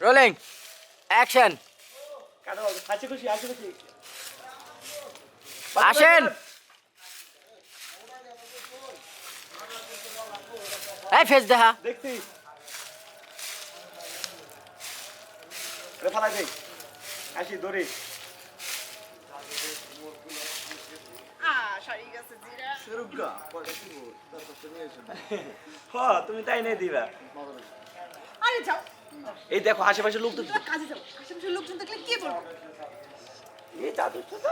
Rolling action. আসেন এই face দেখা দেখছি ফালাই দেই আসি দড়ি তুমি তাই নেই দিবা আরে যাও এই দেখো আশেপাশে লোক তো কাজে যাও আশেপাশের লোকজন দেখলে কি বলবো এই জাদু তো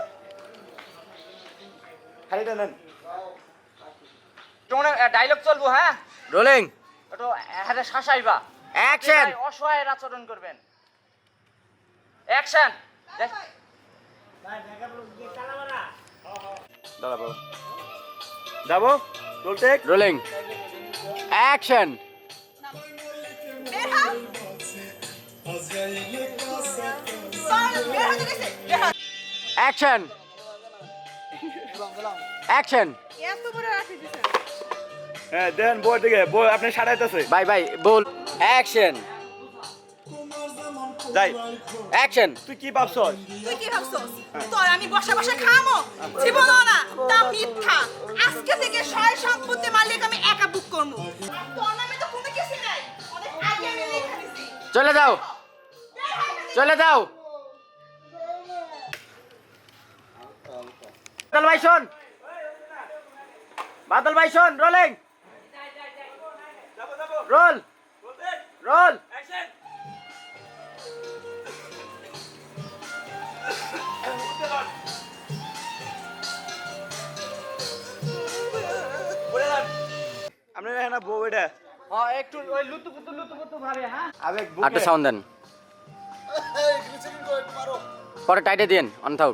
খালিটা নেন তোমরা ডায়লগ চলবো হ্যাঁ রোলিং একটু হাতে শাসাইবা অ্যাকশন। অসহায়ের আচরণ করবেন অ্যাকশন দাঁড়াবো যাবো রোল টেক রোলিং অ্যাকশন। বের হও বের হতে গেছে বের হও অ্যাকশন অ্যাকশন। এত বড় রাখি দিছে হ্যাঁ দেন বই দিকে বই আপনি সাড়াইতেছে বাই বাই বল অ্যাকশন যাই অ্যাকশন। তুই কি ভাবছস তুই কি ভাবছস তোর আমি বসে বসে খামো জীবনও না তা মিথ্যা আজকে থেকে সয় সম্পত্তি মালিক আমি একা বুক করবো তোর নামে তো কোনো কিছু নাই অনেক আগে আমি লেখা দিছি চলে যাও চলে যাও। বাদল ভাই শোন, বাদল ভাই শোন। Rolling roll roll. আপনি এখানে বউ এটা হ্যাঁ একটু ওই লুতুপুতু ভাবে হ্যাঁ আবেগ আটটা বুকে সাউন্ড দেন, পরে টাইটে দিন অন থাক।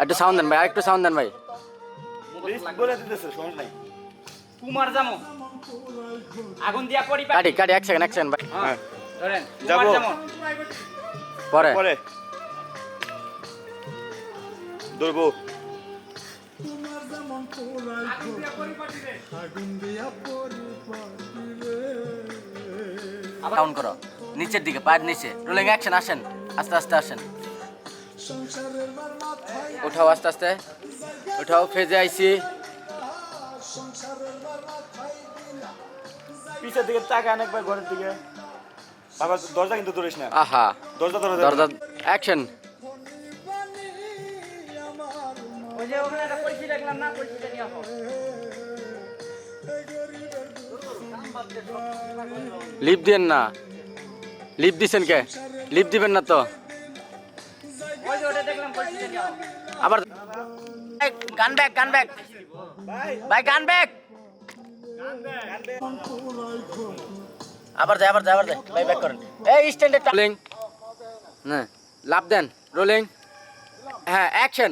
একটু সাউন্ড দেন ভাই, আরেকটু সাউন্ড দেন ভাই। লিস্ট বলে দিতেছে সমস্যা নাই কুমার জামো আগুন দিয়া পড়ি কাটি কাটি এক সেকেন্ড ভাই। হ্যাঁ ধরেন যাবো। কুমার জামো পরে পরে ধরবো ডাউন করো নিচের দিকে, পায়ের নিচে। Rolling action. আসেন আস্তে আস্তে আসেন, উঠাও আস্তে আস্তে উঠাও। ফেজে আইছি। পিছের দিকে তাকান একবার ঘরের দিকে বাবা দরজা কিন্তু ধরিস না আহা দরজা ধরে দরজা। অ্যাকশন। ওই যে ওখানে একটা পরিচয় দেখলাম না, পরিচয়টা নিয়ে আসো। লিপ দিয়েন না, লিপ দিছেন কে? লিপ দিবেন না তো ওই যে ওটা দেখলাম, পরিচয়টা নিয়ে আসো। আবার। গান ব্যাক ভাই, গান ব্যাক। আবার যায় ভাই, ব্যাক করেন। এই স্ট্যান্ডে রোলিং না, লাভ দেন। রোলিং হ্যাঁ অ্যাকশন।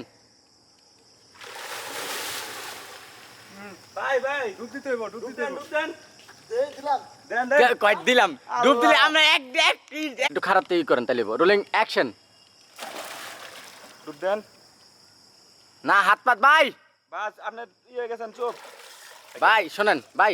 ভাই ডুব দিতে হইব ডুব দিতে হইব দেন দেন কয় দিলাম ডুব দিলে আমরা একটু খারাপ তৈরি করেন তাহলে। Rolling action. ডুব দেন না হাত পাত ভাই, বাস আপনি ইয়ে গেছেন চুপ ভাই শোনেন ভাই,